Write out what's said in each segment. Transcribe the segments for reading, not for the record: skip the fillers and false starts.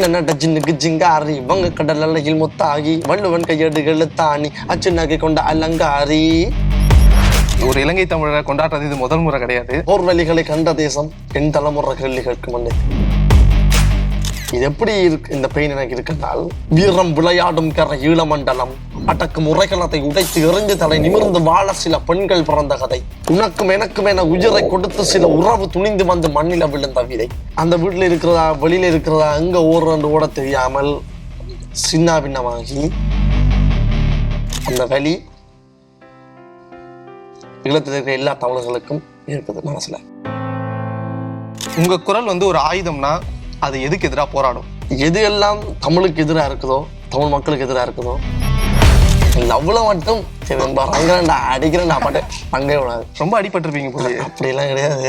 என்ன ஜின்னுக்கு ஜிங்காரி வங்க கடல் அலையில் முத்தாகி வள்ளுவன் கையேடுகள் தாணி அச்சு நகை கொண்ட அலங்காரி. ஒரு இலங்கை தமிழரை கொண்டாடுறது இது முதல் முறை கிடையாது. போர்வழிகளை கண்ட தேசம் என் தலைமுறை கேள்விகளுக்கு முன்னே. இது எப்படி இருக்கு இந்த பெயின் எனக்கு இருக்குன்னால், வீரம் விளையாடும் கரை ஈழமண்டலம் அடக்கும் உரைகளத்தை உடைத்து எறிஞ்சு தலை நிமிர்ந்து வாழ சில பெண்கள் பிறந்த கதை. உனக்கும் எனக்கும் என உயிரை கொடுத்து சில உறவு துணிந்து வந்து மண்ணில விழுந்த விதை. அந்த வீட்டுல இருக்கிறதா வெளியில இருக்கிறதா எங்க ஓடுறது ஓட தெரியாமல் சின்ன பின்னமாகி அந்த வலி ஈழத்தில் இருக்கிற எல்லா தமிழர்களுக்கும் இருக்குது மனசுல. உங்க குரல் வந்து ஒரு ஆயுதம்னா அது எதுக்கு எதிராக போராடும்? எது எல்லாம் தமிழுக்கு எதிராக இருக்குதோ, தமிழ் மக்களுக்கு எதிராக இருக்குதோ, அவ்வளவு மட்டும் சரி ரங்கா அடிக்கிறேன் பாட்டு அங்கே விடாது. ரொம்ப அடிபட்டிருப்பீங்க போல. அப்படிலாம் கிடையாது.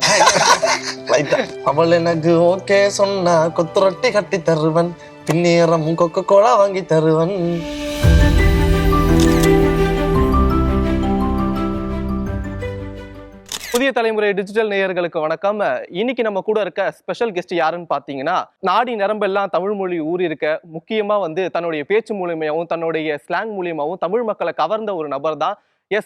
அவள் எனக்கு ஓகே சொன்னா கொத்து ரொட்டி கட்டி தருவன், பின்னேறம் கொக்க கோலா வாங்கி தருவன். புதிய தலைமுறை டிஜிட்டல் நேயர்களுக்கு வணக்கம். இன்னைக்கு நம்ம கூட இருக்க ஸ்பெஷல் கெஸ்ட் யாருன்னு பாத்தீங்கன்னா, நாடி நரம்பெல்லாம் தமிழ் மொழி ஊறி இருக்க, முக்கியமா வந்து தன்னுடைய பேச்சு மூலியமாவும் தன்னுடைய ஸ்லாங் மூலியமாவும் தமிழ் மக்களை கவர்ந்த ஒரு நபர் தான்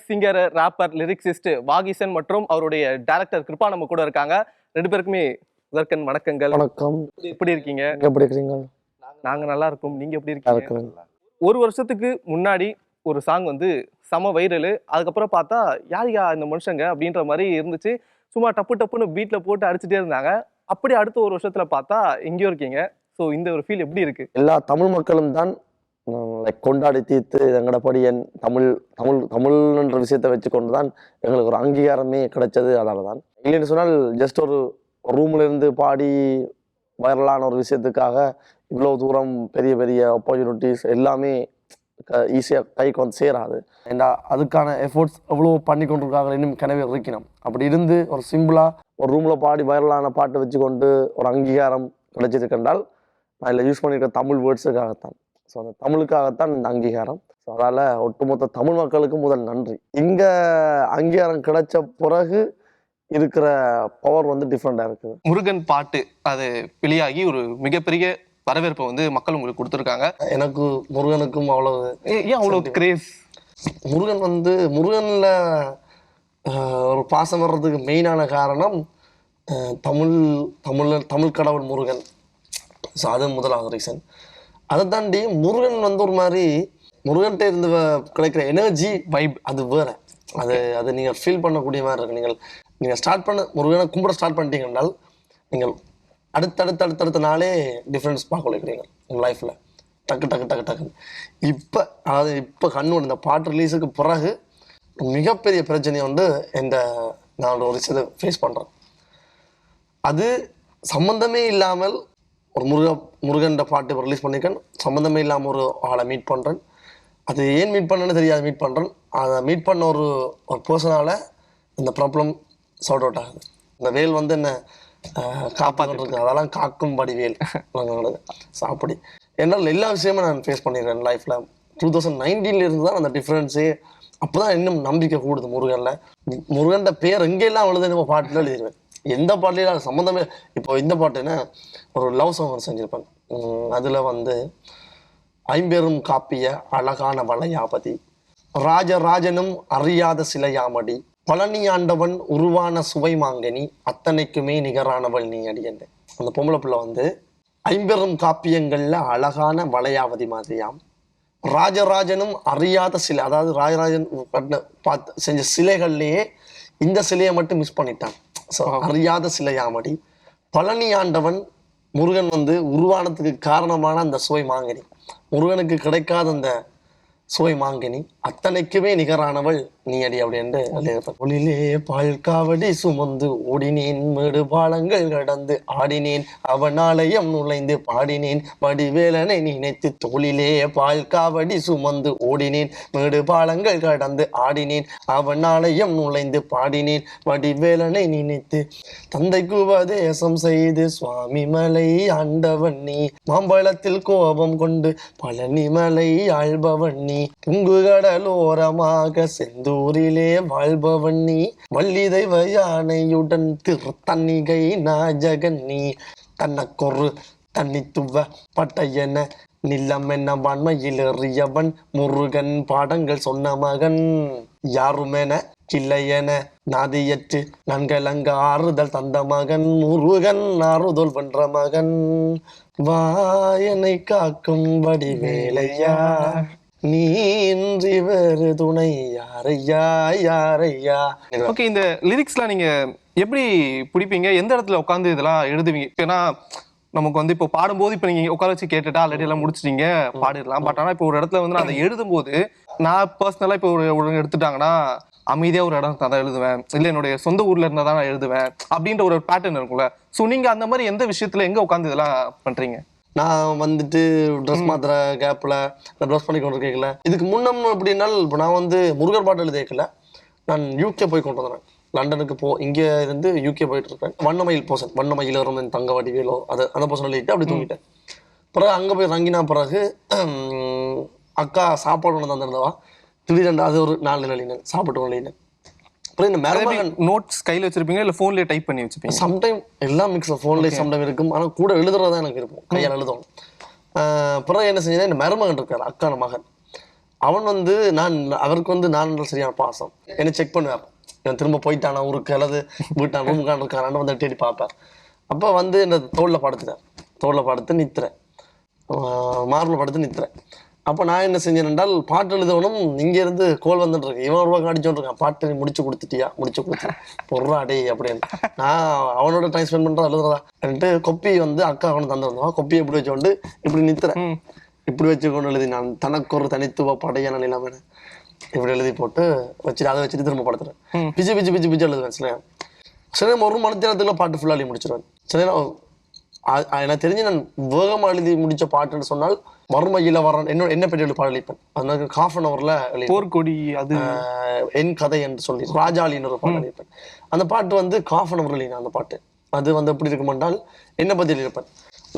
சிங்கர், ராப்பர், லிரிக்சிஸ்ட் வாகிசன் மற்றும் அவருடைய டைரக்டர் கிருபா நம்ம கூட இருக்காங்க. ரெண்டு பேருக்குமே முதற்கண் வணக்கங்கள். வணக்கம். எப்படி இருக்கீங்க? எப்படி இருக்கீங்க? நாங்க நல்லா இருக்கோம். நீங்க எப்படி இருக்கீங்க? ஒரு வருஷத்துக்கு முன்னாடி ஒரு சாங் வந்து செம வைரல். அதுக்கப்புறம் பார்த்தா யார் இந்த மனுஷங்க அப்படின்ற மாதிரி இருந்துச்சு. சும்மா டப்புன்னு பீட்ல போட்டு அடிச்சுட்டே இருந்தாங்க. அப்படி அடுத்த ஒரு வருஷத்துல பார்த்தா எங்கேயோ இருக்கீங்க. ஸோ இந்த ஒரு ஃபீல் எப்படி இருக்கு? எல்லா தமிழ் மக்களும் தான் கொண்டாடி தீர்த்து எங்களோட படியன் தமிழ் தமிழ் தமிழ்ன்ற விஷயத்தை வச்சு கொண்டு தான் எங்களுக்கு ஒரு அங்கீகாரமே கிடைச்சது. அதால தான் இல்லைன்னு சொன்னால் ஜஸ்ட் ஒரு ரூம்ல இருந்து பாடி வைரலான ஒரு விஷயத்துக்காக இவ்வளோ தூரம் பெரிய பெரிய ஆப்பர்ச்சுனிட்டிஸ் எல்லாமே ஈஸியாக கைக்கு வந்து சேராது. ஏன்னா அதுக்கான எஃபோர்ட்ஸ் எவ்வளோ பண்ணி கொண்டிருக்காங்க இன்னும் கனவே இருக்கணும். அப்படி இருந்து ஒரு சிம்பிளாக ஒரு ரூமில் பாடி வைரலான பாட்டை வச்சு கொண்டு ஒரு அங்கீகாரம் கிடைச்சிருக்கின்றால் நான் இதில் யூஸ் பண்ணியிருக்க தமிழ் வேர்ட்ஸுக்காகத்தான். ஸோ அந்த தமிழுக்காகத்தான் இந்த அங்கீகாரம். ஸோ அதால் ஒட்டுமொத்த தமிழ் மக்களுக்கு முதல் நன்றி. இங்கே அங்கீகாரம் கிடைச்ச பிறகு இருக்கிற பவர் வந்து டிஃப்ரெண்டாக இருக்குது. முருகன் பாட்டு அது வெளியாகி ஒரு மிகப்பெரிய வரவேற்பை வந்து மக்கள் உங்களுக்கு கொடுத்துருக்காங்க. எனக்கு முருகனுக்கும் அவ்வளவு ஏன் அவ்வளவு கிரேஸ்? முருகன் வந்து முருகன்ல ஒரு பாசம் வர்றதுக்கு மெயினான காரணம் தமிழ் கடவுள் முருகன். ஸோ அது முதலாவது ரீசன். அதை தாண்டி முருகன் வந்து ஒரு மாதிரி முருகன்கிட்ட இருந்து கிடைக்கிற எனர்ஜி வைப் அது வேற. அது நீங்கள் ஃபீல் பண்ணக்கூடிய மாதிரி இருக்கு. நீங்கள் ஸ்டார்ட் பண்ண முருகனை கும்பிட ஸ்டார்ட் பண்ணிட்டீங்கன்னால் நீங்கள் அடுத்தடுத்த நாளே டிஃப்ரென்ஸ் பார்க்க வைக்கிறீங்க உங்கள் லைஃப்பில். டக்குன்னு இப்போ கண்ணு இந்த பாட்டு ரிலீஸுக்கு பிறகு மிகப்பெரிய பிரச்சனையை வந்து நான் ஒரு விஷயத்தை ஃபேஸ் பண்ணுறேன். அது சம்மந்தமே இல்லாமல் ஒரு முருகன் பாட்டு ரிலீஸ் பண்ணியிருக்கேன். சம்மந்தமே இல்லாமல் ஒரு ஆளை மீட் பண்ணுறேன். அது ஏன் மீட் பண்ணேன்னு தெரியாது மீட் பண்ணுறேன். அதை மீட் பண்ண ஒரு பர்சனால் இந்த ப்ராப்ளம் சார்ட் அவுட் ஆகுது. இந்த வேல் வந்து என்ன காப்பாற்றிருக்கு, அதெல்லாம் காக்கும்படி வேல். ஸோ அப்படி என்னால் எல்லா விஷயமும் நான் ஃபேஸ் பண்ணிடுறேன் லைஃப்பில். 2019 இருந்து தான் அந்த டிஃப்ரென்ஸே. அப்போ தான் இன்னும் நம்பிக்கை கூடுது முருகனில். முருகன்ட பேர் எங்கெல்லாம் எழுது நம்ம பாட்டில் எழுதிடுவேன். எந்த பாட்டிலையும் அது சம்மந்தமே. இப்போ இந்த பாட்டுன்னா ஒரு லவ் சாங் செஞ்சுருப்பேன். அதில் வந்து ஐம்பெரும் காப்பிய அழகான வளையாபதி, ராஜராஜனும் அறியாத சிலையாமடி, பழனி ஆண்டவன் உருவான சுவை மாங்கனி, அத்தனைக்குமே நிகரானவள் நீ அடி என்று. அந்த பொம்பளை பிள்ளை வந்து ஐம்பெரும் காப்பியங்கள்ல அழகான வளையாவதி மாதிரியாம், ராஜராஜனும் அறியாத சிலை, அதாவது ராஜராஜன் செஞ்ச சிலைகள்லயே இந்த சிலையை மட்டும் மிஸ் பண்ணிட்டான். ஸோ அறியாத சிலையாமடி, பழனி ஆண்டவன் முருகன் வந்து உருவானதுக்கு காரணமான அந்த சுவை மாங்கனி, முருகனுக்கு கிடைக்காத அந்த சுவை மாங்கனி, அத்தனைக்குமே நிகரானவள் நீ அடி அப்படின்னு எழுதியிருப்பேன். ஒளிலே பால் காவடி சுமந்து ஓடினேன், மேடு பாலங்கள் கடந்து ஆடினேன், அவன் ஆலயம் நுழைந்து பாடினேன், வடிவேலனை நினைத்து. தோளிலே பால் காவடி சுமந்து ஓடினேன், மேடு பாலங்கள் கடந்து ஆடினேன், அவன் ஆலயம் நுழைந்து பாடினேன், வடிவேலனை நினைத்து. தந்தைக்கு உபதேசம் செய்து சுவாமி மலை ஆண்டவன் நீ, மாம்பழத்தில் கோபம் கொண்டு பழனிமலை ஆள்பவன் நீ, துங்கு கடலோரமாக செந்தூரிலே வாழ்பவன் நீ, வள்ளி தெய்வ யானையுடன் திருத்தன்னிகை நாஜகன் நீ, தன்னக்கொரு தன்னித்துவ பட்டையன நிலம் என்ன வன்மையில் எறியவன் முருகன் பாடங்கள் சொன்ன மகன் யாருமென கிள்ளையென நாதியற்று நன்கலங்க ஆறுதல் தந்த மகன் முருகன் ஆறுதல் வென்ற மகன் வாயனை காக்கும் வடிவேலையா நீ இன்றி வேறு துணை யாரையா யாரையா. ஓகே, இந்த லிரிக்ஸ்லாம் நீங்க எப்படி பிடிப்பீங்க? எந்த இடத்துல உட்காந்து இதெல்லாம் எழுதுவீங்க? ஏன்னா நமக்கு வந்து இப்போ பாடும்போது இப்போ நீங்க உட்கார வச்சு கேட்டுட்டா ஆல்ரெடி எல்லாம் முடிச்சிட்டீங்க பாடிடலாம். பட் ஆனா இப்போ ஒரு இடத்துல வந்து நான் அதை எழுதும்போது நான் பர்சனலா இப்போ ஒரு எடுத்துட்டாங்கன்னா அமைதியா ஒரு இடம் தான் எழுதுவேன், இல்லை என்னுடைய சொந்த ஊர்ல இருந்தா தான் நான் எழுதுவேன் அப்படின்ற ஒரு பேட்டர்ன் இருக்கும்ல. ஸோ நீங்க அந்த மாதிரி எந்த விஷயத்துல எங்க உட்காந்து இதெல்லாம் பண்றீங்க? நான் வந்துட்டு ட்ரெஸ் மாத்திர கேப்ல ட்ரெஸ் பண்ணி கொண்டு கேட்கல. இதுக்கு முன்னம் எப்படின்னாலும் இப்போ நான் வந்து முருகர் பாட்டு எழுதிக்கல, நான் யூகே போய் கொண்டு வந்தேன். லண்டனுக்கு இங்கே இருந்து யூகே போயிட்டு இருக்கேன். வண்ணமயில் போசன், வண்ணமயில் வரும் என் தங்க வடிவேலோ அந்த போசன் எழுதிட்டு அப்படி தூங்கிட்டேன். பிறகு அங்கே போய் ரங்கினா பிறகு அக்கா சாப்பாடு ஒன்று தந்திருந்தவா, திடீரெண்டு அது ஒரு 4 நிலையினேன் சாப்பிட்டு நிலையினேன். அப்புறம் இந்த மருமகன் நோட்ஸ் கையில் வச்சிருப்பீங்க இல்லை ஃபோன்லேயே டைப் பண்ணி வச்சுப்பீங்க? சம்டைம் எல்லாம் மிக்ஸ் ஃபோன்லேயே சம்டைம் இருக்கும், ஆனால் கூட எழுதுறதா எனக்கு இருக்கும், கையால் எழுதணும். பிறகு என்ன செஞ்சேன்னா இந்த மருமகன் இருக்கார், அக்கான மகன். அவன் வந்து அவருக்கு வந்து நான் சரியான பாசம். என்னை செக் பண்ணுவார், இவன் திரும்ப போயிட்டானா ஊருக்கு அல்லது வீட்டான் ரூமுக்கான இருக்கானான்னு வந்து தேடி பார்ப்பார். அப்போ வந்து இந்த தோளில் படுத்து நிற்கிறேன், மார்பில் படுத்து நிற்கிறேன். அப்போ நான் என்ன செஞ்சேன் என்றால் பாட்டு எழுதவனும் இங்கேருந்து கோல் வந்துட்டு இருக்கு, இவன் ரூபா அடிச்சோன்னு இருக்கான், பாட்டு நீ முடிச்சு கொடுத்து பொருளா அடே அப்படின்னு. நான் அவனோட டைம் ஸ்பெண்ட் பண்ணுறேன் எழுதுறதான்ட்டு கொப்பி வந்து அக்கா அவனை தந்துருந்தான். கொப்பியை இப்படி வச்சுக்கொண்டு இப்படி நிற்கிறேன், இப்படி வச்சுக்கொண்டு எழுதி நான் தனக்கு ஒரு தனித்துவ படையான நிலைமைன்னு இப்படி எழுதி போட்டு வச்சுட்டு அதை வச்சுட்டு திரும்ப படுத்துறேன். பிச்சு எழுதுவேன். சில நேரம் ஒரு மணி நேரத்துக்குள்ள பாட்டு ஃபுல்லாக எழுதி முடிச்சிடுவேன். சில நேரம் எனக்கு தெரிஞ்சு நான் வேகமாக எழுதி முடிச்ச பாட்டுன்னு சொன்னால் மறுமையில வரேன் என்ன பற்றி பாடல் எழுப்பேன். அதனால 1/2 hourல போர்க்கொடி அது என் கதை என்று சொல்லி ராஜாலின்னு ஒரு பாடல் எழுப்பேன். அந்த பாட்டு வந்து 1/2 hour எழுதினேன். அந்த பாட்டு அது வந்து எப்படி இருக்குமென்றால் என்னை பற்றி எழுப்பேன்.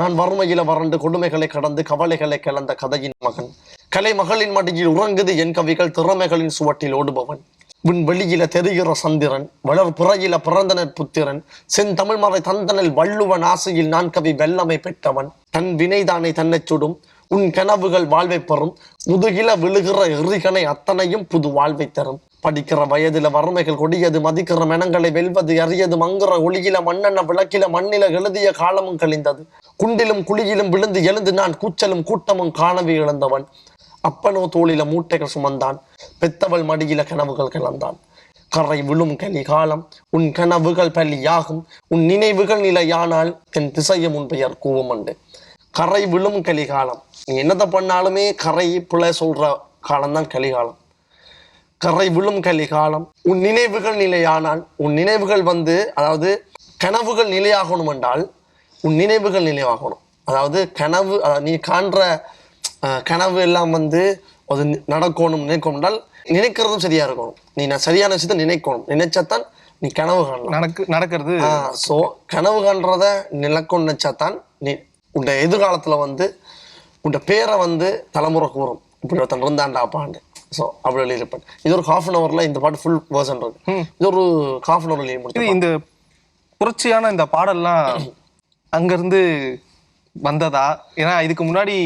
நான் வறுமையில வறண்டு கொடுமைகளை கடந்து கவலைகளை கலந்த கதையின் மகன், கலை மகளின் மடியில் உறங்குது என் கவிகள் திறமைகளின் சுவட்டில் ஓடுபவன், விண்வெளியில தெரிகிற சந்திரன் வளர் புறையில பிறந்தனர் புத்திரன், செந்தமிழ் மறை தந்தனில் வள்ளுவன் ஆசையில் நான் கவி வெள்ளமை பெற்றவன், தன் வினைதானே தன்னை சுடும் உன் கனவுகள் வாழ்வை பெறும், முதுகில விழுகிற எறிகனை அத்தனையும் புது வாழ்வை தரும், படிக்கிற வயதுல வறுமைகள் கொடியது மதிக்கிற மெனங்களை வெல்வது அறியது, மங்குற ஒளியில மண்ணெண்ண விளக்கில மண்ணில எழுதிய காலமும் கழிந்தது, குண்டிலும் குழியிலும் விழுந்து எழுந்து நான் கூச்சலும் கூட்டமும் காணவே இழந்தவன், அப்பனோ தோளில மூட்டைகள் சுமந்தான், பெத்தவள் மடியில கனவுகள் கிளந்தான், கரை விழும் கலிகாலம் உன் கனவுகள் பலியாகும், உன் நினைவுகள் நிலையானால் என் திசையும் உன் பெயர் கூவும் உண்டு. கரை விழும் கலிகாலம், நீ என்னத்தை பண்ணாலுமே கரை பிழை சொல்ற காலம்தான் கலிகாலம். கரை விழும் கலிகாலம் உன் நினைவுகள் நிலையானால், உன் நினைவுகள் வந்து அதாவது கனவுகள் நிலையாகணும் என்றால் உன் நினைவுகள் நினைவாகணும். அதாவது கனவு நீ காண்ற கனவு எல்லாம் வந்து அது நடக்கணும் நினைக்கணும் என்றால் நினைக்கிறதும் சரியா இருக்கணும். நீ சரியான விஷயத்த நினைக்கணும், நினைச்சாத்தான் நீ கனவு காணலாம் நடக்கிறது. ஸோ கனவு காண்றத நினைக்கணும் நினைச்சாத்தான் நீ உன் எதிர்காலத்துல வந்து உன் பேரை வந்து தலைமுறை கூறும், இப்படி ஒருத்தன் இருந்தாண்டா அப்பாண்டு. ஸோ அப்படி எழுதியிருப்பேன். இது ஒரு 1/2 hourல இந்த பாட்டு ஃபுல் வேர்ஷன் இருக்கு. இது ஒரு 1/2 hour எழுதி முடிச்சு. இந்த புரட்சியான இந்த பாடல்லாம் அங்கிருந்து வந்ததா? ஏன்னா இதுக்கு முன்னாடி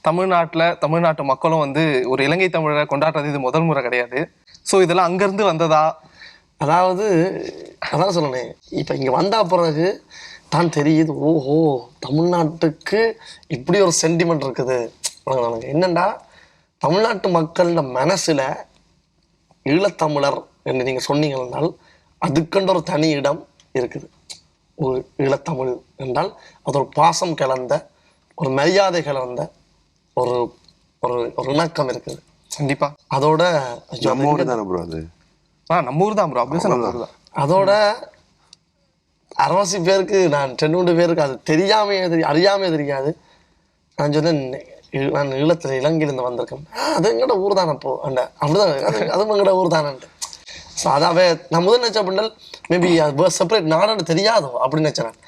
தமிழ்நாட்டு மக்களும் வந்து ஒரு இலங்கை தமிழரை கொண்டாடுறது இது முதல் முறை கிடையாது. ஸோ இதெல்லாம் அங்கிருந்து வந்ததா? அதாவது அதான் சொல்லணே, இப்போ இங்கே வந்த பிறகு தான் தெரியுது, ஓஹோ தமிழ்நாட்டுக்கு இப்படி ஒரு சென்டிமெண்ட் இருக்குது. என்னண்டா தமிழ்நாட்டு மக்களோட மனசுல ஈழத்தமிழர் என்று நீங்க சொன்னீங்கன்னால் அதுக்கென்ற ஒரு தனி இடம் இருக்குது. ஒரு ஈழத்தமிழ் என்றால் அது ஒரு பாசம் கலந்த ஒரு மரியாதை கலந்த ஒரு ஒரு ஒரு இணக்கம் இருக்குது. கண்டிப்பா. அதோட நம்ம ஊர் தான் ப்ரோ. அதோட 60 பேருக்கு நான் 2 பேருக்கு அது அறியாமே தெரியாது. நான் சொன்னேன் நான் ஈழத்துல இலங்கையிலிருந்து வந்திருக்கேன், அது எங்கட ஊர் தானே அப்போ அப்படிதான் அதுவும் எங்கட ஊர் தானேன்ட்டு. ஸோ அதாவே நான் முதல் நினைச்ச அப்படின்னா மேபி அது செப்பரேட் நாடுன்னு தெரியாதோ அப்படின்னு நினைச்சேன்.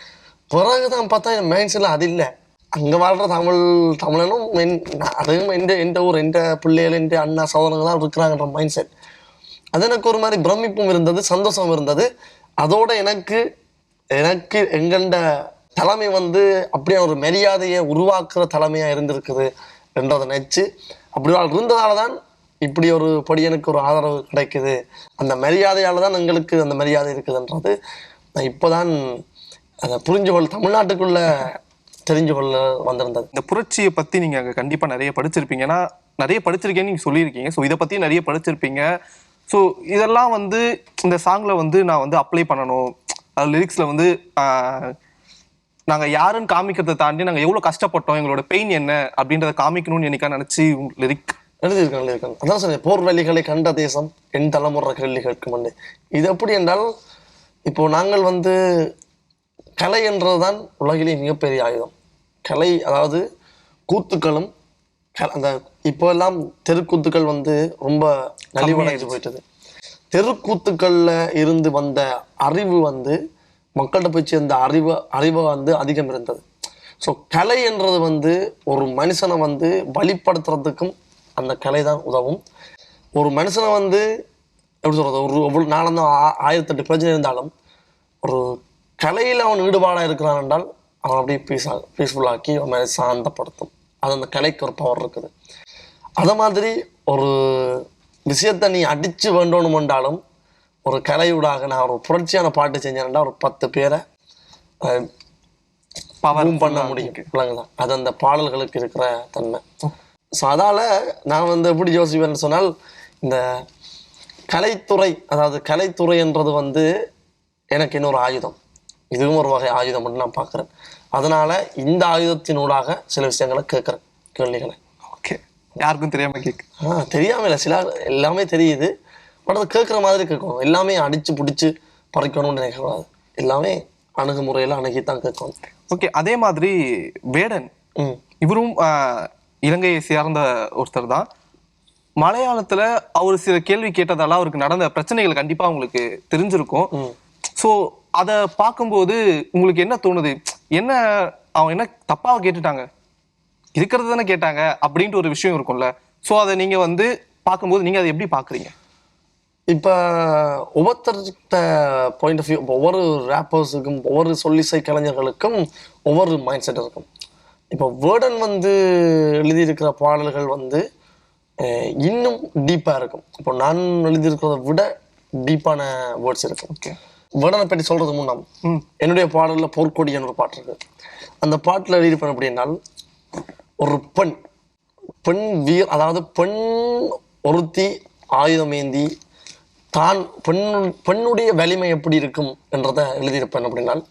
பிறகுதான் பார்த்தா என் மைண்ட்ஸ்ல அது இல்லை. அங்கே வாழ்ற தமிழனும் அதுவும் எந்த ஊர் எந்த பிள்ளைகள் எந்த அண்ணா சகோதரங்களாம் இருக்கிறாங்கன்ற மைண்ட் செட். அது எனக்கு ஒரு மாதிரி பிரமிப்பும் இருந்தது, சந்தோஷம் இருந்தது. அதோட எனக்கு எங்கண்ட தலைமை வந்து அப்படியே ஒரு மரியாதையை உருவாக்குற தலைமையா இருந்திருக்குது என்றதை நினைச்சு அப்படி இருந்ததால தான் இப்படி ஒரு பொடியனுக்கு ஒரு ஆதரவு கிடைக்குது. அந்த மரியாதையால தான் எங்களுக்கு அந்த மரியாதை இருக்குதுன்றது நான் இப்போதான் அதை தமிழ்நாட்டுக்குள்ள தெரிஞ்சு கொள்ள வந்திருந்தது. இந்த புரட்சியை பத்தி நீங்க அங்க கண்டிப்பா நிறைய படிச்சிருப்பீங்க. ஏன்னா நிறைய படிச்சிருக்கேன்னு நீங்க சொல்லியிருக்கீங்க. ஸோ இதை பத்தி நிறைய படிச்சிருப்பீங்க. ஸோ இதெல்லாம் வந்து இந்த சாங்ல வந்து நான் வந்து அப்ளை பண்ணணும், அது லிரிக்ஸ்ல வந்து நாங்க யாருன்னு காமிக்கிறதை தாண்டி நாங்க எவ்வளவு கஷ்டப்பட்டோம், எங்களோட பெயின் என்ன அப்படின்றத காமிக்கணும்னு என்னைக்கா நினைச்சு லிரிக் எழுதியிருக்காங்க. அதான் சொன்னேன், போர் வழிகளை கண்ட தேசம் என் தலைமுறை கேள்வி கேட்கும். இது எப்படி என்றால், இப்போ நாங்கள் வந்து கலை என்றதுதான் உலகிலே மிகப்பெரிய ஆயுதம். கலை, அதாவது கூத்துக்களும் அந்த இப்போ எல்லாம் தெருக்கூத்துக்கள் வந்து ரொம்ப நலிவடைஞ்சு போயிட்டது. தெருக்கூத்துக்கள்ல இருந்து வந்த அறிவு வந்து மக்கள்கிட்ட போய் சேர்ந்த அறிவை வந்து அதிகம் இருந்தது. ஸோ கலை என்றது வந்து ஒரு மனுஷனை வந்து வழிப்படுத்துறதுக்கும் அந்த கலை தான் உதவும். ஒரு மனுஷனை வந்து எப்படி சொல்றது, ஒரு நாளந்த 1008 பிரச்சனை இருந்தாலும் ஒரு கலையில் அவன் ஈடுபாடாக இருக்கிறான் என்றால் அவன் அப்படியே பீஸ்ஃபுல்லாக்கி அவன் சாந்தப்படுத்தும். அது அந்த கலைக்கு ஒரு பவர் இருக்குது. அதை மாதிரி ஒரு விஷயத்தை நீ அடித்து வேண்டணும் என்றாலும் ஒரு கலையூடாக நான் ஒரு புரட்சியான பாட்டு செஞ்சேன்டா ஒரு 10 பேரை பண்ண முடியும் இல்லைங்களா? அது அந்த பாடல்களுக்கு இருக்கிற தன்மை. ஸோ அதால் நான் வந்து எப்படி யோசிப்பேன்னு சொன்னால், இந்த கலைத்துறை, அதாவது கலைத்துறை என்றது வந்து எனக்கு இன்னொரு ஆயுதம். இதுவும் ஒரு வகை ஆயுதம் மட்டும் நான் பார்க்குறேன். அதனால் இந்த ஆயுதத்தினூடாக சில விஷயங்களை கேட்குறேன், கேள்விகளை. ஓகே, யாருக்கும் தெரியாமல் தெரியாமல் இல்லை, சில எல்லாமே தெரியுது. பட் அது கேட்குற மாதிரி கேட்கணும். எல்லாமே அடித்து பிடிச்சி பறிக்கணும்னு நினைக்கக்கூடாது. எல்லாமே அணுகுமுறையில் அணுகித்தான் கேட்கணும். ஓகே, அதே மாதிரி வேடன் இவரும் இலங்கையை சேர்ந்த ஒருத்தர் தான். மலையாளத்துல அவர் சில கேள்வி கேட்டதால அவருக்கு நடந்த பிரச்சனைகள் கண்டிப்பா உங்களுக்கு தெரிஞ்சிருக்கும். ஸோ அதை பார்க்கும்போது உங்களுக்கு என்ன தோணுது? என்ன அவங்க என்ன தப்பாக கேட்டுட்டாங்க, இருக்கிறது தானே கேட்டாங்க அப்படின்ட்டு ஒரு விஷயம் இருக்கும்ல. ஸோ அதை நீங்க வந்து பார்க்கும்போது நீங்க அதை எப்படி பார்க்குறீங்க? இப்போ ஒவ்வொருத்தர்கிட்ட பாயிண்ட் ஆஃப் வியூ, ஒவ்வொரு ரேப்பர்ஸுக்கும் ஒவ்வொரு சொல்லிசை கலைஞர்களுக்கும் ஒவ்வொரு மைண்ட் செட் இருக்கும். இப்போ வேர்டன் வந்து எழுதியிருக்கிற பாடல்கள் வந்து இன்னும் டீப்பாக இருக்கும். இப்போ நான் எழுதியிருக்கிறத விட டீப்பான வேர்ட்ஸ் இருக்கும். ஓகே, வேர்டனை பற்றி சொல்கிறதுக்கு முன்னாம் என்னுடைய பாடலில் போர்க்கொடின்னு ஒரு பாட்டு இருக்குது. அந்த பாட்டில் எழுதியிருப்பேன் அப்படின்னால், ஒரு பெண் அதாவது பெண் ஒருத்தி ஆயுதமேந்தி தான் பெண்ணுடைய வலிமை எப்படி இருக்கும் என்றதை எழுதியிருப்பேன். அப்படின்னால்,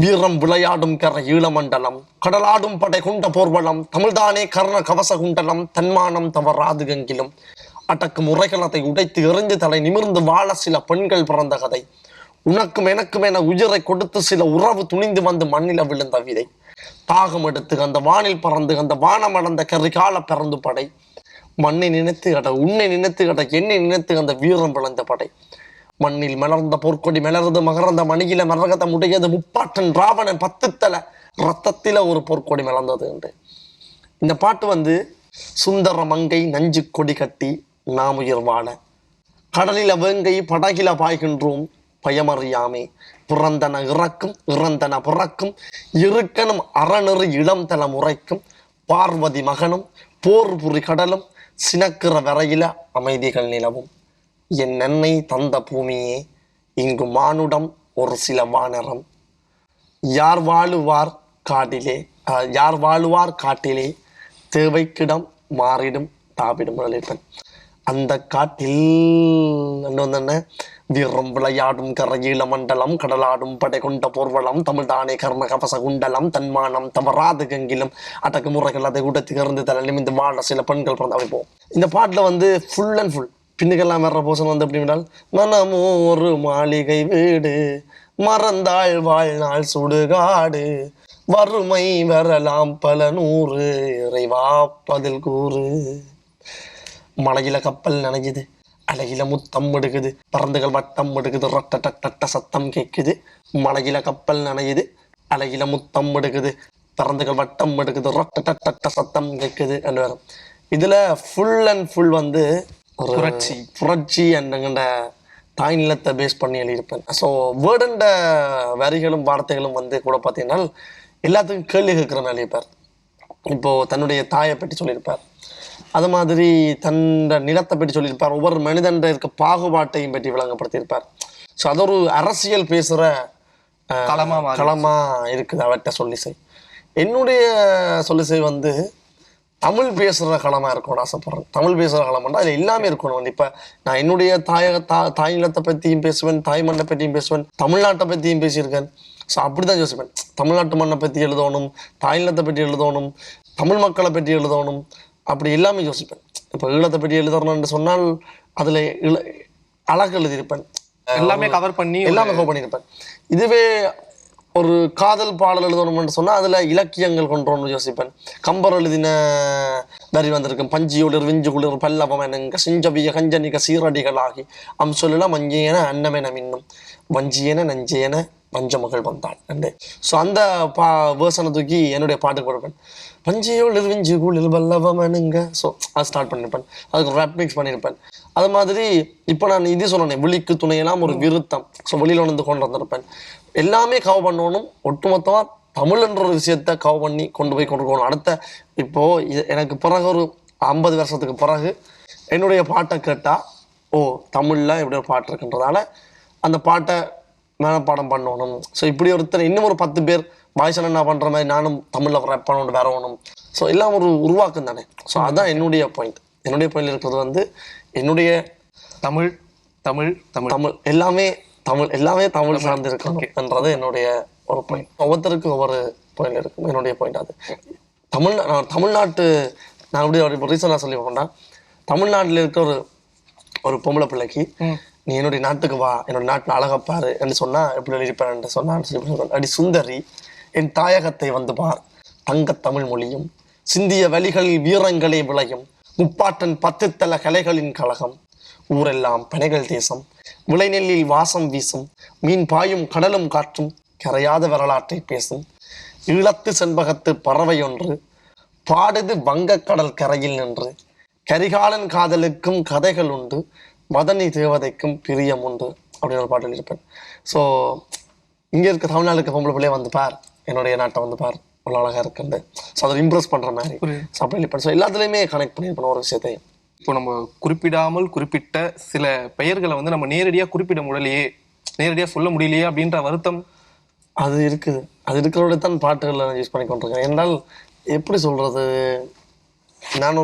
வீரம் விளையாடும் கர ஈழமண்டலம், கடலாடும் படை கொண்ட போர்வலம், தமிழ்தானே கர்ண கவச குண்டலம், தன்மானம் தவறாது கங்கிலும், அடக்கும் உரைகளத்தை உடைத்து எறிந்து தலை நிமிர்ந்து வாழ சில பெண்கள் பிறந்த கதை, உனக்கும் எனக்கும் என உயிரை கொடுத்து சில உறவு துணிந்து வந்து மண்ணில விழுந்த விதை, தாகம் எடுத்து அந்த வானில் பறந்து அந்த வானம் அடர்ந்த கரிகால பிறந்து படை, மண்ணை நினைத்து கட உன்னை நினைத்து கட என்னை நினைத்து அந்த வீரம் விளைந்த படை, மண்ணில் மலர்ந்த போர்க்கொடி மலர்ந்து மகர்ந்த மணியில மரகதம் உடையது முப்பாட்டன் ராவணன் 10 தலை ரத்தத்தில ஒரு போர்க்கொடி மலர்ந்தது என்று. இந்த பாட்டு வந்து சுந்தர மங்கை நஞ்சு கொடி கட்டி நாம் உயிர் வாழ, கடலில வேங்கை படகில பாய்கின்றோம் பயமறியாமே, பிறந்தன இறக்கும் இறந்தன பிறக்கும் இருக்கணும் அறநெறி இளம் தல முறைக்கும், பார்வதி மகனும் போர் புரி கடலும் சினக்கிற வரையில அமைதிகள் நிலவும், என் நன்மை தந்த பூமியே இங்கு மானுடம் ஒரு சில வானரம், யார் வாழுவார் காட்டிலே தேவைக்கிடம் மாறிடும் தாவிடும் எழுப்பன், அந்த காட்டில் என்ன வீரம் விளையாடும் கரையில மண்டலம், கடலாடும் படை கொண்ட போர்வலம், தமிழ்தானே கர்ண கவச குண்டலம், தன்மானம் தவறாது கங்கிலும், அடக்கு முறைகள் அதை உடத்து கறந்து தலை நிமிந்து வாழ சில பெண்கள் பிறந்த வைப்போம். இந்த பாட்டில் வந்து ஃபுல் அண்ட் ஃபுல் பின்னுக்கெல்லாம் வர்ற போசன் வந்து எப்படின்னால், மனமோ ஒரு மாளிகை வீடு, மறந்தாள் வாழ்நாள் சுடுகாடு, வறுமை வரலாம் பல நூறு, இறைவா பதில் கூறு, மலையில கப்பல் நனையுது அழகில முத்தம் எடுக்குது, பறந்துகள் வட்டம் எடுக்குது, ரொட்ட டட்ட சத்தம் கேட்குது, மலையில கப்பல் நனையுது அழகில முத்தம் எடுக்குது, பறந்துகள் வட்டம் எடுக்குது, ரொட்ட டட்ட சத்தம் கேட்குது என்று வரும். இதுல ஃபுல் அண்ட் ஃபுல் வந்து ஒரு புரட்சி என்னங்கிற தாய் நிலத்தை பேஸ் பண்ணி எழுதியிருப்பேன். ஸோ வேர்டண்ட வரிகளும் வார்த்தைகளும் வந்து கூட பார்த்தீங்கன்னா எல்லாத்துக்கும் கேள்வி கேட்குற மாதிரி எழுதியிருப்பார். இப்போது தன்னுடைய தாயை பற்றி சொல்லியிருப்பார், அது மாதிரி தன்னோட நிலத்தை பற்றி சொல்லியிருப்பார், ஒவ்வொரு மனிதன் இருக்க பாகுபாட்டையும் பற்றி விளங்கப்படுத்தியிருப்பார். ஸோ அது ஒரு அரசியல் பேசுகிற களமா இருக்குது அவர்கிட்ட சொல்லிசை. என்னுடைய சொல்லிசை வந்து தமிழ் பேசுகிற களமாக இருக்கணும்னு ஆசைப்படுறேன். தமிழ் பேசுகிற களம்னா அதில் எல்லாமே இருக்கணும். வந்து இப்போ நான் என்னுடைய தாய் நிலத்தை பற்றியும் பேசுவேன், தாய் மண்ணை பற்றியும் பேசுவேன், தமிழ்நாட்டை பற்றியும் பேசியிருக்கேன். ஸோ அப்படி தான் யோசிப்பேன். தமிழ்நாட்டு மண்ணை பற்றி எழுதணும், தாய் நிலத்தை பற்றி எழுதணும், தமிழ் மக்களை பற்றி எழுதணும், அப்படி எல்லாமே யோசிப்பேன். இப்போ ஈழத்தை பற்றி எழுதணும்னு சொன்னால் அதில் அழகு எழுதியிருப்பேன், எல்லாமே கவர் பண்ணியிருப்பேன். இதுவே ஒரு காதல் பாடல் எழுதணும்னு சொன்னால் அதில் இலக்கியங்கள் கொண்டோன்னு யோசிப்பேன். கம்பர் எழுதின வரி வந்திருக்கும், பஞ்சியுளிர் விஞ்சு குளிர் பல்லவம் எனங்க சிஞ்சவிய கஞ்சனிக சீரடிகளாகி சொல்லலாம் மஞ்சியன அன்னமென மின்னும் வஞ்சியன நஞ்சியன பஞ்சமகள் வந்தாள் அண்டு. ஸோ அந்த வேர்சனை தூக்கி என்னுடைய பாட்டுக்கு கொடுப்பேன். பஞ்சியோளிர் விஞ்சு குளிர் பல்லவமனுங்க. ஸோ அது ஸ்டார்ட் பண்ணியிருப்பேன், அதுக்கு ரேப் மிக்ஸ் பண்ணியிருப்பேன். அது மாதிரி இப்போ நான் இது சொன்னேன், விழிக்கு துணையெல்லாம் ஒரு விருத்தம். ஸோ வெளியில் வந்து கொண்டு வந்திருப்பேன். எல்லாமே கவ் பண்ணணும். ஒட்டுமொத்தமாக தமிழ்ன்ற ஒரு விஷயத்த கவ் பண்ணி கொண்டு போய் கொண்டு போகணும். அடுத்த இப்போது எனக்கு பிறகு ஒரு 50 வருஷத்துக்கு பிறகு என்னுடைய பாட்டை கேட்டால் தமிழில் இப்படி ஒரு பாட்டு இருக்குன்றதால அந்த பாட்டை மேலப்பாடம் பண்ணணும். ஸோ இப்படி ஒருத்தர் இன்னும் ஒரு 10 பேர் பாய்சன் என்ன பண்ணுற மாதிரி நானும் தமிழில் ரேப் பண்ணணும் வரணும். ஸோ எல்லாம் ஒரு உருவாக்கம் தானே. ஸோ அதுதான் என்னுடைய பாயிண்ட். என்னுடைய பாயிண்ட் இருக்கிறது வந்து என்னுடைய தமிழ் தமிழ் தமிழ் தமிழ் எல்லாமே தமிழ் சார்ந்து இருக்கணும்ன்றது என்னுடைய ஒரு பாயிண்ட். ஒவ்வொருத்தருக்கும் ஒவ்வொரு பாயிண்ட் இருக்கும். என்னுடைய பாயிண்ட் அது தமிழ்நாட்டு நான் அப்படி ரீசனாக சொல்லி போனா, தமிழ்நாட்டில் இருக்க ஒரு பொம்பளை பிள்ளைக்கு நீ என்னுடைய நாட்டுக்கு வா, என்னோட நாட்டில் அழகப்பாரு என்று சொன்னா எப்படி எழுதிப்பேன் சொன்னான்னு அடி சுந்தரி என் தாயகத்தை வந்து பார், தங்க தமிழ் மொழியும் சிந்திய வழிகளில் வீரங்களே விளையும் முப்பாட்டன் 10 தல கலைகளின் கழகம் ஊரெல்லாம் பனைகள் தேசம் விளைநெல்லில் வாசம் வீசும் மீன் பாயும் கடலும் காற்றும் கரையாத வரலாற்றை பேசும் ஈழத்து செண்பகத்து பறவை ஒன்று பாடுது வங்கக்கடல் கரையில் நின்று கரிகாலன் காதலுக்கும் கதைகள் உண்டு மதனி தேவதைக்கும் பிரியம் உண்டு அப்படின்னு ஒரு பாட்டு எழுதியிருப்பேன். ஸோ இங்கே இருக்க தமிழ்நாடுக்கு பொம்பளை பிள்ளைய வந்து பார், என்னுடைய நாட்டை வந்து பார், அவ்வளோ அழகாக இருக்குண்டு. ஸோ அதை இம்ப்ரெஸ் பண்ணுற மாதிரி அப்படி எழுதிப்பேன். ஸோ எல்லாத்துலேயுமே கனெக்ட் பண்ணியிருப்பேன் ஒரு விஷயத்தையும். இப்போ நம்ம குறிப்பிடாமல் குறிப்பிட்ட சில பெயர்களை வந்து நம்ம நேரடியாக குறிப்பிட முடியலையே, நேரடியாக சொல்ல முடியலையே அப்படின்ற வருத்தம் அது இருக்குது. அது இருக்கிறோட தான் பாட்டுகளில் யூஸ் பண்ணி கொண்டிருக்கேன். என்றால் எப்படி சொல்கிறது, நான்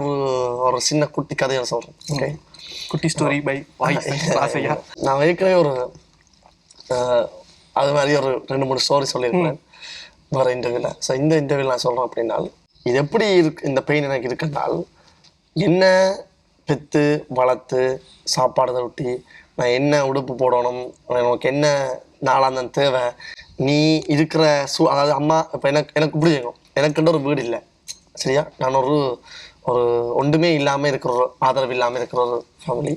ஒரு சின்ன குட்டி கதையை சொல்கிறேன். ஓகே, குட்டி ஸ்டோரி பை ஆசையா. நான் ஏற்கனவே அது மாதிரி ஒரு 2-3 ஸ்டோரி சொல்லியிருக்கேன் வேறு இன்டர்வியூவில். ஸோ இந்த இன்டர்வியூவில் நான் சொல்கிறேன் அப்படின்னால் இது எப்படி இருக்கு, இந்த பெயின் எனக்கு இருக்குன்னால் என்ன பெற்று வளர்த்து சாப்பாடு ஊட்டி நான் என்ன உடுப்பு போடணும், எனக்கு என்ன நாளாந்தம் தேவை, நீ இருக்கிற அதாவது அம்மா இப்போ எனக்கு பிடிக்கும், எனக்குன்ற ஒரு வீடு இல்லை சரியா, நான் ஒரு ஒன்றுமே இல்லாமல் இருக்கிற ஒரு ஆதரவு இல்லாமல் இருக்கிற ஒரு ஃபேமிலி.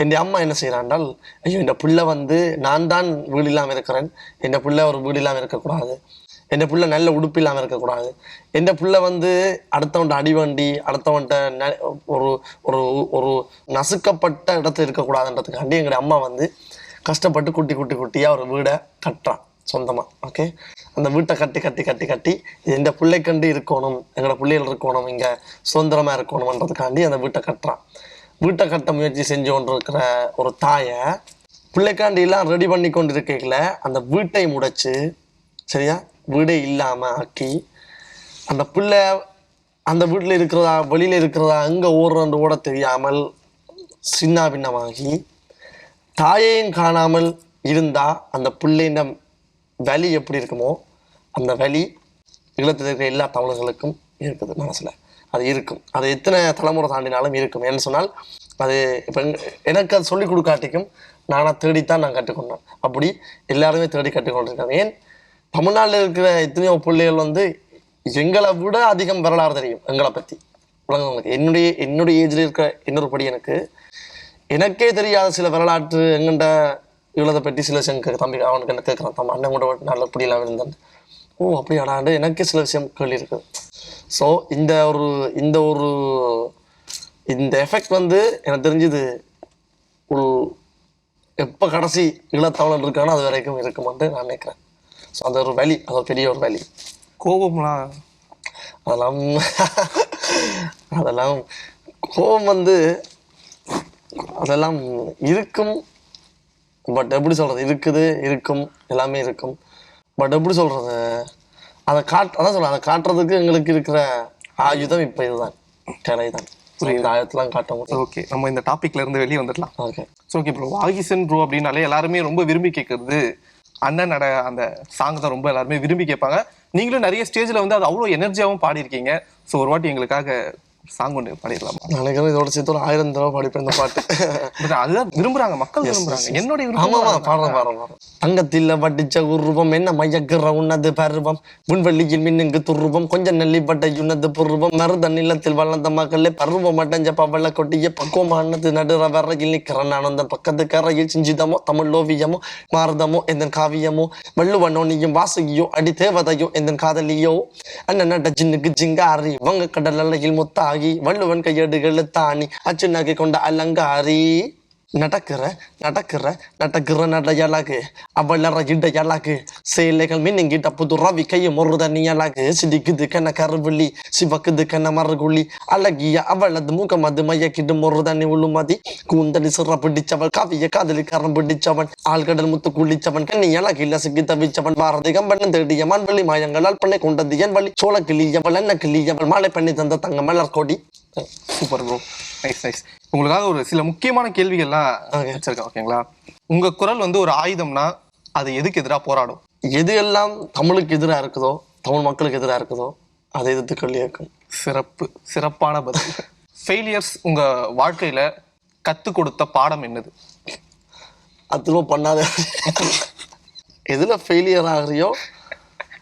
என் அம்மா என்ன செய்கிறாண்டால், ஐயோ இந்த பிள்ளை வந்து நான் தான் வீடு இல்லாமல் இருக்கிறேன், என் பிள்ளை ஒரு வீடு இல்லாமல் இருக்கக்கூடாது, என் பிள்ளை நல்ல உடுப்பு இல்லாமல் இருக்கக்கூடாது, என் பிள்ளை வந்து அடுத்தவன்ட்ட அடிவண்டி அடுத்தவன்ட்ட ஒரு ஒரு ஒரு நசுக்கப்பட்ட இடத்துல இருக்கக்கூடாதுன்றதுக்காண்டி எங்களுடைய அம்மா வந்து கஷ்டப்பட்டு குட்டியாக ஒரு வீடை கட்டுறான் சொந்தமாக. ஓகே, அந்த வீட்டை கட்டி இது இந்த பிள்ளைக்கண்டு இருக்கணும், எங்களோட பிள்ளைகள் இருக்கணும், இங்கே சுதந்திரமாக இருக்கணும்ன்றதுக்காண்டி அந்த வீட்டை கட்டுறான். வீட்டை கட்ட முயற்சி செஞ்சு கொண்டு இருக்கிற ஒரு தாயை பிள்ளைக்காண்டிலாம் ரெடி பண்ணி கொண்டு இருக்கல அந்த வீட்டை முடைச்சு சரியா வீடே இல்லாமல் ஆக்கி அந்த பிள்ளை அந்த வீட்டில் இருக்கிறதா வெளியில் இருக்கிறதா எங்கே ஓட தெரியாமல் சின்ன பின்னமாகி தாயையும் காணாமல் இருந்தால் அந்த பிள்ளைன்ற வலி எப்படி இருக்குமோ அந்த வலி ஈழத்தில் இருக்கிற எல்லா தமிழர்களுக்கும் இருக்குது மனசில். அது இருக்கும், அது எத்தனை தலைமுறை தாண்டினாலும் இருக்கும். ஏன்னு சொன்னால் அது இப்போ எனக்கு அது சொல்லிக் கொடுக்காட்டிக்கும் நானாக தேடித்தான் நான் கற்றுக்கொண்டேன். அப்படி எல்லாருமே தேடி கற்றுக்கொண்டிருக்காங்க. ஏன் தமிழ்நாட்டில் இருக்கிற எத்தனையோ பிள்ளைகள் வந்து எங்களை விட அதிகம் வரலாறு தெரியும் எங்களை பற்றி உலகங்களுக்கு. என்னுடைய ஏஜில் இருக்கிற இன்னொரு படி எனக்கே தெரியாத சில வரலாற்று எங்கண்ட ஈழத்தை பற்றி சில விஷயம் தம்பி அவனுக்கு என்ன கேட்குறான், தம்பி அண்ணன் கூட நல்ல பிடிலாம் இருந்தேன், அப்படி ஆடாண்டு எனக்கே சில விஷயம் கேள்வி இருக்குது. ஸோ இந்த எஃபெக்ட் வந்து எனக்கு தெரிஞ்சது ஒரு எப்போ கடைசி ஈழத்தமிழன் இருக்கானோ அது வரைக்கும் இருக்குமான்ட்டு நான் நினைக்கிறேன். ஸோ அது ஒரு வழி, அது ஒரு பெரிய ஒரு வழி. கோபம்லாம் அதெல்லாம் அதெல்லாம் கோபம் வந்து அதெல்லாம் இருக்கும். பட் எப்படி சொல்கிறது, இருக்குது, இருக்கும், எல்லாமே இருக்கும். பட் எப்படி சொல்கிறது, அதை அதான் சொல்கிறேன், அதை காட்டுறதுக்கு எங்களுக்கு இருக்கிற ஆயுதம் இப்போ இதுதான், கலை தான். இந்த ஆயுதத்தெலாம் காட்ட முடியும். ஓகே, நம்ம இந்த டாபிக்ல இருந்து வெளியே வந்துடலாம். Okay okay bro, Vakisan bro அப்படின்னாலே எல்லாருமே ரொம்ப விரும்பி கேட்கறது அண்ணன் நட அந்த சாங் தான் ரொம்ப எல்லாருமே விரும்பி கேட்பாங்க. நீங்களும் நிறைய ஸ்டேஜில் வந்து அது அவ்வளோ எனர்ஜியாகவும் பாடியிருக்கீங்க. ஸோ ஒரு வாட்டி எங்களுக்காக சாங் ஒன்று பாடிடலாமா? நினைக்கிறேன் இதோட சேர்த்து ஒரு 1000 தடவை படிப்பேன் இந்த பாட்டு. அதுதான் விரும்புறாங்க, மக்கள் விரும்புறாங்க. என்னுடைய பாடுறேன். தங்கத்தில் வட்டிச்ச உருவம் என்ன மயக்குற உன்னது பருவம், முன்வெளியில் மின்னுங்கு துருவம் கொஞ்சம் நெல்லி பட்ட யுன்னது புருவம், மருத நிலத்தில் வளர்ந்த மகளே பருவம் அடைஞ்ச பவள கொட்டிய பக்குவமானது நடுற வரையில் நிற்கிறேன் நான் அந்த பக்கத்து கரையில் சிஞ்சிதமோ தமிழ் ஓவியமோ மாறுதமோ எந்த காவியமோ வள்ளுவனோ நீயும் வாசுகியோ அடி தேவதையோ எந்த காதலியோ அண்ணன் நட ஜின்னுக்கு ஜிங்காரி வங்க கடல் அலையில் முத்தாகி வள்ளுவன் கையேடுகள் தாணி அச்சு நகை கொண்ட அலங்காரி நடக்கிற நடக்கிற நடக்கிற நடையழகு அவளற இடையழகு சேலைகள் மின்னுங்கிட்ட புது ரவி கையும் ஒரு தனி அழகு சிடிக்குது கண்ண கருவிழி சிவக்குது கண்ண மறுகுழி அழகிய அவளது முகம் அது மயக்கிடும் ஒரு தனி உளுமதி கூந்தலி சிற பிடிச்சவள் காவிய காதலி கரம் பிடிச்சவன் ஆழ்கடல் முத்து குளிச்சவன் கண்ணி அழகில சிக்கி தவிச்சவன் பாரதி கம்பன் தேடிய மண்வெளி மாயங்களால் பண்ணை கொண்டது என் வழி சோழ கிளியவள் என்ன கிளியவள் மாலை பண்ணி தந்த தங்க மலர் கொடி. Super bro, nice nice. உங்களுக்காக ஒரு சில முக்கியமான கேள்விகள்லாம் வச்சிருக்கேன், ஓகேங்களா? உங்க குரல் வந்து ஒரு ஆயுதம்னா அது எதுக்கு எதிராக போராடும்? எது எல்லாம் தமிழுக்கு எதிராக இருக்குதோ, தமிழ் மக்களுக்கு எதிராக இருக்குதோ அதை எதிர்த்து கொள்ளி இருக்கும். சிறப்பு, சிறப்பான பதில். ஃபெயிலியர்ஸ் உங்க வாழ்க்கையில கத்து கொடுத்த பாடம் என்னது? அது பண்ணாத எதுல ஃபெயிலியர் ஆகுறியோ.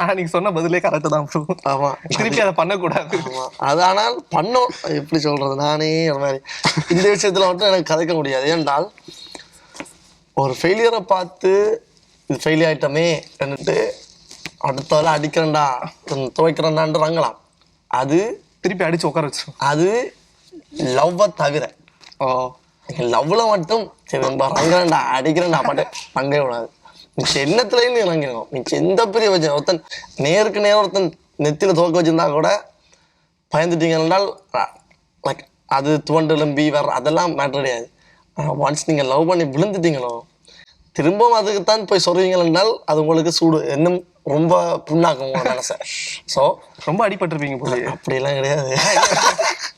ஆனா நீங்க சொன்ன பதிலே கரெக்ட் தான் ப்ரோ. ஆமா, திருப்பி அதை பண்ணக்கூடாது. ஆமா, அது ஆனால் பண்ணோம். எப்படி சொல்றது, நானே ஒரு மாதிரி இந்த விஷயத்துல மட்டும் எனக்கு கதைக்க முடியாது. ஏன்றால் ஒரு ஃபெயிலியரை பார்த்து இது ஃபெயிலியர் ஆயிட்டமே என்னட்டு அடுத்தால அடிக்கிறேன்டா துவைக்கிறேன்டான்னு ரங்கலாம். அது திருப்பி அடிச்சு உட்கார வச்சிரும். அது லவ்வை தவிர லவ்ல மட்டும் சரி ரங்கிறேன்டா அடிக்கிறேன்டா பாட்டு ரங்கவே கூடாது. மிச்சம் எண்ணத்துலேயும் நீ இறங்கிடும். மிச்சம் எந்த பெரிய வச்சு ஒருத்தன் நேருக்கு நேரம் ஒருத்தன் நெத்தியில் துவக்க வச்சிருந்தா கூட பயந்துட்டீங்க என்றால் லைக் அது துவண்டு எலும்பி வர அதெல்லாம் மேட்டர் கிடையாது. ஒன்ஸ் நீங்கள் லவ் பண்ணி விழுந்துட்டீங்களோ திரும்பவும் அதுக்குத்தான் போய் சொல்றீங்கள் என்றால் அது உங்களுக்கு சூடு இன்னும் ரொம்ப புண்ணாக்கும் உங்க மனசை. ஸோ ரொம்ப அடிபட்டிருப்பீங்க போல. அப்படியெல்லாம் கிடையாது,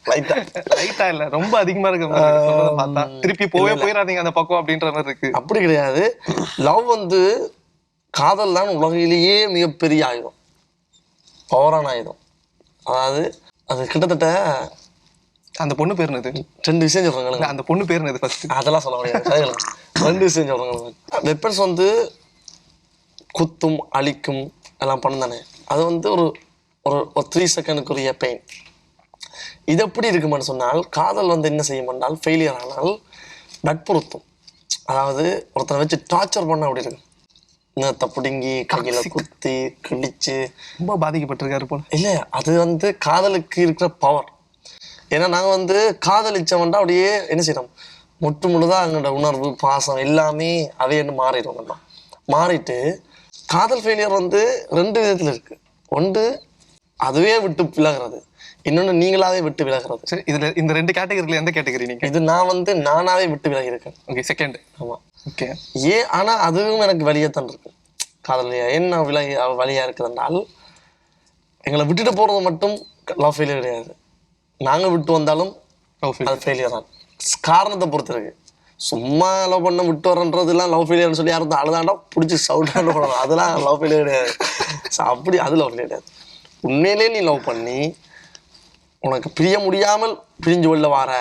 லைட்டா இல்ல ரொம்ப அதிகமா இருக்கு பார்த்தா. திருப்பி போயிடாதீங்க அந்த பக்கம் அப்படின்ற மாதிரி இருக்கு. அப்படி கிடையாது. லவ் வந்து காதல் தான் உலகிலேயே மிகப்பெரிய ஆயுதம், பவரான ஆயுதம். அதாவது அது கிட்டத்தட்ட அந்த பொண்ணு பேர் என்னது? 2 விஷயம் சொல்றாங்க. அந்த பொண்ணு பேர் என்னது ஃபர்ஸ்ட்? அதெல்லாம் சொல்ல முடியாது. 2 விஷயம் சொல்றாங்க. வெப்பன்ஸ் வந்து குத்தும் அழிக்கும் எல்லாம் பண்ணதானே, அது வந்து ஒரு ஒரு 3 செகண்டுக்குரிய பெயின். இது எப்படி இருக்குமென்னு சொன்னால் காதல் வந்து என்ன செய்யும் என்றால் ஃபெயிலியர் ஆனால் வற்புறுத்தும். அதாவது ஒருத்தரை வச்சு டார்ச்சர் பண்ண அப்படி இருக்கும். இன்னத்தை பிடுங்கி கையில குத்தி கிழிச்சு ரொம்ப பாதிக்கப்பட்டிருக்காரு போல. இல்லை, அது வந்து காதலுக்கு இருக்கிற பவர். ஏன்னா நாங்கள் வந்து காதலிச்சவன்டா அப்படியே என்ன செய்யறோம், முற்று முழுதாக எங்களோட உணர்வு பாசம் எல்லாமே அவையன்னு மாறிடும். நம்ம மாறிட்டு காதல் ஃபெயிலியர் வந்து 2 விதத்தில் இருக்கு. ஒன்று அதுவே விட்டு விலகிறது, இன்னொன்று நீங்களாவே விட்டு விலகிறது. சரி, இதுல இந்த 2 கேட்டகரியில எந்த கேட்டகரி நீங்க? இது நான் வந்து நானாவே விட்டு விலகி இருக்கேன். Okay, second. ஆமா, ஓகே. ஆனா அதுவும் எனக்கு வழியாத்தான் இருக்கு. காதலியா என்ன விலகி வழியா இருக்குதுன்றால் எங்களை விட்டுட்டு போறது மட்டும் லவ் ஃபெயிலியர் கிடையாது. நாங்க விட்டு வந்தாலும் அது ஃபெயிலியர் தான். காரணத்தை பொறுத்து இருக்கு. சும்மா லவ் பண்ண விட்டு வரன்றதுலாம் லவ் ஃபெயிலியர்னு சொல்லி யாரும் அழுதாண்டா பிடிச்சி சவுண்டாண்டு போடணும், அதெல்லாம் லவ் ஃபெயிலியர் கிடையாது. அப்படி அது லவ் ஃபெயிலியர் கிடையாது. உண்மையிலே நீ லவ் பண்ணி உனக்கு பிரிய முடியாமல் பிரிஞ்சு வெளில வர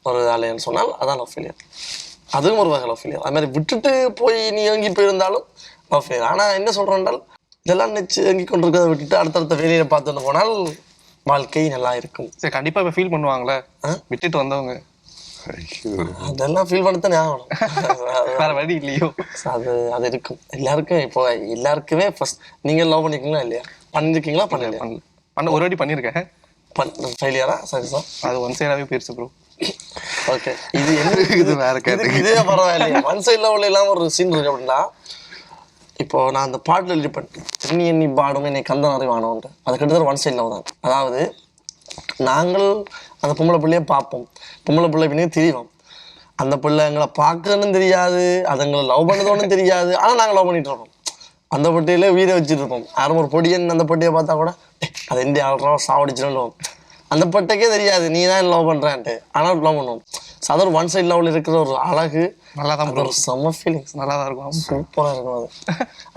ஒரு ஆலைன்னு சொன்னால் அதான் லவ் ஃபெயிலியர். அதுவும் ஒரு வகை லவ் ஃபெயிலியர். அது மாதிரி விட்டுட்டு போய் நீ ஏங்கி போயிருந்தாலும் லவ் ஃபெயிலியர். ஆனால் என்ன சொல்கிறேன்றால் இதெல்லாம் நினச்சி ஏங்கி கொண்டிருக்கிறத விட்டுட்டு அடுத்தடுத்த ஃபெயிலியரை பார்த்துட்டு போனால் வாழ்க்கை நல்லா இருக்கும். சரி, கண்டிப்பாக இப்போ ஃபீல் பண்ணுவாங்களே விட்டுட்டு வந்தவங்க? அதெல்லாம் ஃபீல் பண்ணத்தான் ஆகணும், வேற வழி இல்லையோ. அது அது இருக்கும் எல்லாருக்கும். இப்போ எல்லாருக்குமே ஃபர்ஸ்ட் நீங்கள் லவ் பண்ணிருக்கீங்களா இல்லையா? பண்ணிருக்கீங்களா? பண்ணல. ஒரு வாட்டி பண்ணியிருக்கேன். ஃபெயிலியரா? சரி சார், அது ஒன் சைடாகவே போயிடுச்சு ப்ரோ. ஓகே, இது என்ன இது வேற கேட்டகரி. இதே பரவாயில்லையே. ஒன் சைட் லெவலில் இல்லாமல் ஒரு சீன் இருக்கு அப்படின்னா, இப்போ நான் அந்த பாட்டில் எழுதிப்பேன், எண்ணி எண்ணி பாடும் என்னை கந்தன் அறிவானோன்ட்டு. அது கிட்டத்தட்ட ஒன் சைட் லெவல் தான். அதாவது நாங்கள் அந்த பொம்பளை பிள்ளையே பார்ப்போம், பொம்பளை பிள்ளை பின்னே தெரியும். அந்த பிள்ளை எங்களை பார்க்கணும்னு தெரியாது, அது எங்களை லவ் பண்ணதோன்னு தெரியாது, ஆனால் நாங்கள் லவ் பண்ணிட்டு இருக்கோம். அந்த பொட்டியில உயிரை வச்சுட்டு இருப்போம். யாரும் ஒரு பொடியன் அந்த பொட்டியை பார்த்தா கூட அது இந்தியா ஆள்றோம் சாவடிச்சிடும். அந்த பொட்டைக்கே தெரியாது நீ தான் லவ் பண்ணுறான்ட்டு, ஆனால் லவ் பண்ணுவோம். ஸோ அது ஒரு ஒன் சைட் லெவலில் இருக்கிற ஒரு அழகு, நல்லா தான் ஒரு செம்ம ஃபீலிங்ஸ், நல்லா தான் இருக்கும். சூப்பராக இருக்கும்.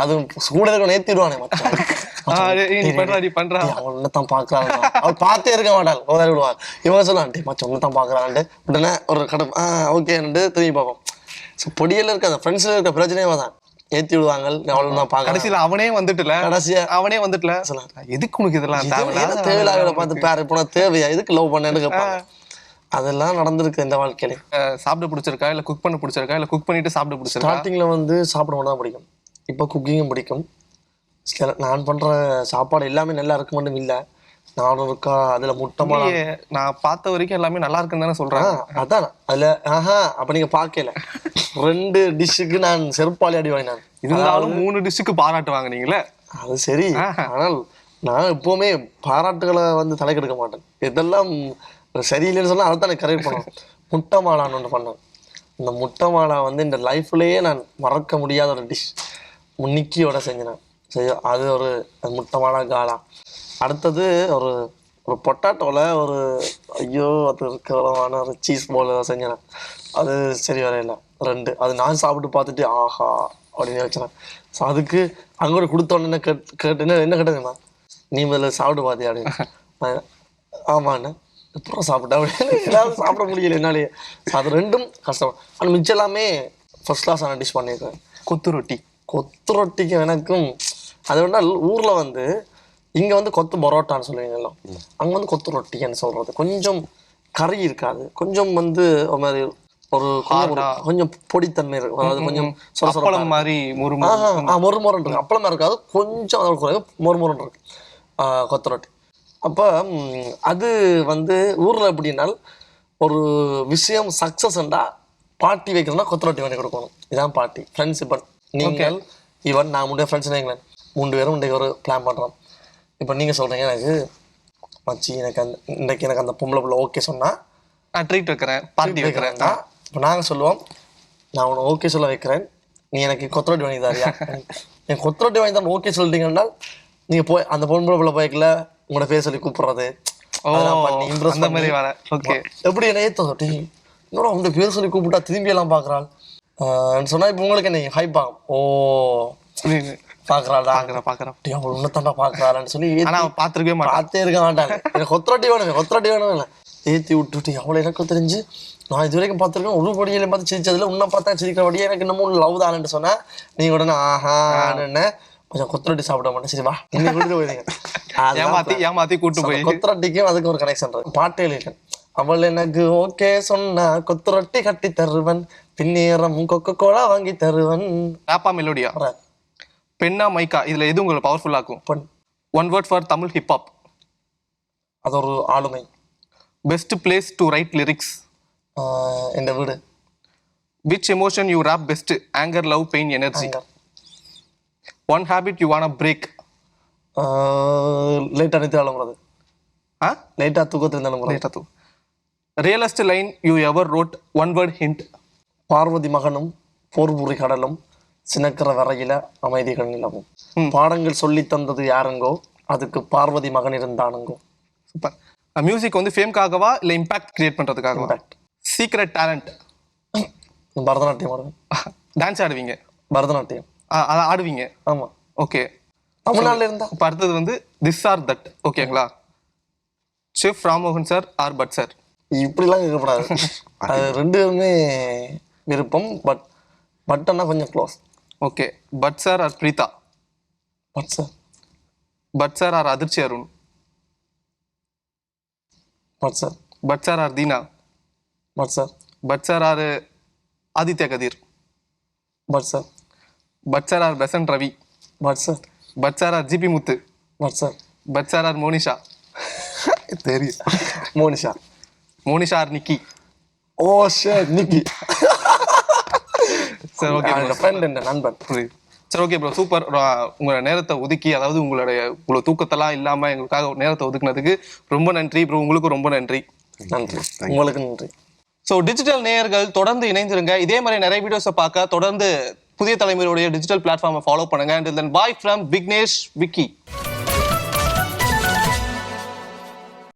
அது கூட இருக்க நேர்த்திடுவானே மச்சான், அவன் ஒன்னதான் பாக்குறாங்க, அவள் பார்த்தே இருக்க மாட்டாள், உதறி விடுவாள். இவங்க சொல்லலாம் மச்சம் ஒன்னதான் பாக்குறான்ட்டு உடனே ஒரு கடை ஓகேன்ட்டு திரும்பி பார்ப்போம். ஸோ பொடியில் இருக்க அந்த ஃப்ரெண்ட்ஸில் இருக்க பிரச்சனையே தான் ஏற்றி விடுவாங்க. அவ்வளோ நான் பார்க்க கடைசியில் அவனே வந்துட்டுல, கடைசியா அவனே வந்துட்டுல எதுக்கு உனக்கு இதெல்லாம் தேவையில்லாத பார்த்து பேர் இப்போ தேவையா எதுக்கு லவ் பண்ணேன்னு கேட்பாங்க. அதெல்லாம் நடந்திருக்கு இந்த வாழ்க்கையில. சாப்பிட பிடிச்சிருக்கா இல்ல குக் பண்ண பிடிச்சிருக்கா இல்ல குக் பண்ணிட்டு சாப்பிட பிடிச்சிருக்கா? ஸ்டார்டிங்ல வந்து சாப்பிட மட்டும் தான் பிடிக்கும், இப்போ குக்கிங்கும் பிடிக்கும். நான் பண்ற சாப்பாடு எல்லாமே நல்லா இருக்கு மட்டும் இல்லை, நானும் இருக்கா அதுல முட்டமா நான் பார்த்த வரைக்கும் எல்லாமே நல்லா இருக்குன்னு தானே சொல்றேன். அதான் அதுல அப்ப நீங்க பாக்கல 2 டிஷ்ஷுக்கு நான் செருப்பாளி அடி வாங்கினேன். இருந்தாலும் 3 டிஷ்ஷுக்கு பாராட்டு வாங்கினீங்களே, அது சரி. ஆனால் நான் எப்பவுமே பாராட்டுகளை வந்து தலைக்கெடுக்க மாட்டேன். இதெல்லாம் சரியில்லைன்னு சொன்னா அதை தான் கரெக்ட் பண்ணுவேன். முட்டை மாலான்னு ஒன்று பண்ணேன். இந்த முட்டை மாலா வந்து இந்த லைஃப்லயே நான் மறக்க முடியாத ஒரு டிஷ், முன்னிக்கியோட செஞ்சேன். சரி, அது ஒரு முட்டை மாலா காலா. அடுத்தது ஒரு ஒரு பொட்டாட்டோவில் ஒரு ஐயோ அது இருக்கிறமான ஒரு சீஸ் போல் செஞ்சேன். அது சரி வரையில 2 அது நான் சாப்பிட்டு பார்த்துட்டு ஆஹா அப்படின்னு வச்சேன். ஸோ அதுக்கு அங்கே ஒரு கொடுத்தோன்னு கேட்டுன்னு என்ன கேட்டதுண்ணா, நீ முதல்ல சாப்பிட்டு பார்த்தியா அப்படின்னு. ஆமாண்ணே, அப்புறம் சாப்பிட்டா அப்படின்னு ஏதாவது சாப்பிட முடியல என்னாலே. அது 2ம் கஷ்டம். ஆனால் மிச்சம் எல்லாமே ஃபர்ஸ்ட் கிளாஸான டிஷ் பண்ணியிருக்கேன். கொத்து ரொட்டி, கொத்து ரொட்டிக்கும் எனக்கும் அது வேணா ஊரில் வந்து இங்கே வந்து கொத்து பரோட்டான்னு சொல்லுவீங்களோ, அங்கே வந்து கொத்து ரொட்டின்னு சொல்கிறது. கொஞ்சம் கறி இருக்காது, கொஞ்சம் வந்து ஒரு மாதிரி ஒரு கொஞ்சம் பொடித்தன்மை இருக்கும். அதாவது கொஞ்சம் சொரசொரம் மாதிரி மொறுமொருன்னு இருக்கு. அப்பளமா இருக்காது, கொஞ்சம் மொறுமொருன்னு இருக்கு கொத்து ரொட்டி. அப்போ அது வந்து ஊரில் எப்படின்னால் ஒரு விஷயம் சக்ஸஸ்ண்டா பார்ட்டி வைக்கிறோம்னா கொத்து ரொட்டி பண்ணி கொடுக்கணும். இதான் பார்ட்டி. ஃப்ரெண்ட்ஸ் இப்போ நீங்கள் ஈவன் நான் முன்னே ஃப்ரெண்ட்ஸ் வைங்களேன், 3 பேரும் இன்றைக்கு ஒரு பிளான் பண்ணுறோம். இப்போ நீங்கள் சொல்கிறீங்க எனக்கு மச்சி எனக்கு இன்றைக்கு எனக்கு அந்த பொம்பளை பிள்ளை ஓகே சொன்னால் நான் ட்ரீட் வைக்கிறேன், பார்ட்டி வைக்கிறேன். இப்போ நாங்கள் சொல்லுவோம், நான் உன்னை ஓகே சொல்ல வைக்கிறேன், நீ எனக்கு கொத்தரொட்டி வாங்கி தரியா? எனக்கு கொத்தரொட்டி வாங்கி தான் ஓகே சொல்லிட்டீங்கன்னா நீங்கள் போய் அந்த பொம்பளை பிள்ளை போய்க்கல உங்களோட பேர் சொல்லி கூப்பிடுறது இம்ப்ரெஸ் மாதிரி வர. ஓகே, எப்படி என்ன ஏற்றி இன்னொரு அவங்க பேர் சொல்லி கூப்பிட்டா திரும்பி எல்லாம் பார்க்குறாள் சொன்னா இப்போ உங்களுக்கு என்ன ஹைப் ஆகும். ஓ பாக்குறாள் அவள் உன்னத்தாண்டா பாக்குறாள்னு சொல்லி பார்த்துருக்கவே பார்த்தே இருக்க மாட்டாங்க. எனக்கு கொத்தரொட்டி வேணும், கொத்தரொட்டி வேணும் இல்லை ஏற்றி விட்டுட்டு அவ்வளோ எனக்கு தெரிஞ்சு நான் இது வரைக்கும் பார்த்துருக்கேன். ஒரு படியில பார்த்து சிரிச்சதுல உன்னை பார்த்தா சிரிக்கிறபடியே எனக்கு இன்னமும் லவ் தானு சொன்னா நீங்க உடனே ஆஹான்னு கொஞ்சம் கொத்தரொட்டி சாப்பிட மாட்டேன். சரி வா இன்னும் கூட்டிட்டு போயிருங்க. ஏமாத்தி கூட்டு போய் கொத்தரொட்டிக்கும் அதுக்கு ஒரு கனெக்ஷன் இருக்கு. பாட்டே இருக்கேன், அவள் எனக்கு ஓகே சொன்னா கொத்தரொட்டி கட்டி தருவன், பின்னேறம் கொக்கோ கோலா வாங்கி தருவன். ராப்பா மெலோடியா பெண்ணா மைக்கா இதுல எது உங்களுக்கு பவர்ஃபுல்லா இருக்கும்? One word for Tamil hip hop. அது ஒரு ஆளுமை. Best place to write lyrics. என் வீடு. Which emotion you rap best? Anger, love, pain, energy. One habit you want break. லேட்டா நிறுத்தி அழுகுறது. லேட்டா தூக்கத்தில் இருந்தாலும். Realist line you ever wrote. One word hint. Parvathi மகனும் போர்புரி கடலும் சினக்கிற வரையில அமைதிகள் நிலவும். பாடங்கள் சொல்லி தந்தது யாருங்கோ, அதுக்கு பார்வதி மகன் இருந்தானுங்கோ. சூப்பர். மியூசிக் வந்து ஃபேம்காகவா இல்லை இம்பாக்ட் கிரியேட் பண்ணுறதுக்காகவா? இம்பாக்ட். Secret talent. பரதநாட்டியம் ஆடுவேன். டான்ஸ் ஆடுவீங்க? பரதநாட்டியம் அதை ஆடுவீங்க? ஆமாம். ஓகே, தமிழ்நாட்டில் இருந்தா. இப்போ அடுத்தது வந்து திஸ் ஆர் தட். ஓகேங்களா? Chef Rammohan sir or Bhat sir? இப்படிலாம் கேட்கக்கூடாது. அது 2 பேருமே விருப்பம். பட்னா கொஞ்சம் close. Okay, Bhat sir or Preetha? Bhat sir. Bhat sir or Adhirchi Arun? Bhat sir. Bhat sir or Deena? Bhat sir. Bhat sir or Aditya Kathir? Bhat sir. Bhat sir or Besant Ravi? Bhat sir. Bhat sir or GP Muthu? Bhat sir. Bhat sir or Monisha? தெரியும். மோனிஷா. மோனிஷா ஆர் நிக்கி? Oh shit நிக்கி சரி ஓகே என்னோட ஃப்ரெண்ட் என் நண்பன். சரி ஓகே ப்ரோ சூப்பர். உங்களோட நேரத்தை ஒதுக்கி, அதாவது உங்களோட தூக்கத்தெல்லாம் இல்லாம எங்களுக்காக நேரத்தை ஒதுக்குனதுக்கு ரொம்ப நன்றி ப்ரோ. உங்களுக்கு ரொம்ப நன்றி. நன்றி, உங்களுக்கு நன்றி. ஸோ டிஜிட்டல் நேயர்கள் தொடர்ந்து இணைந்திருங்க. இதே மாதிரி நிறைய வீடியோஸை பார்க்க தொடர்ந்து புதிய தலைமுறையுடைய டிஜிட்டல் பிளாட்ஃபார்மை ஃபாலோ பண்ணுங்க. And then bye from Vignesh Vicky.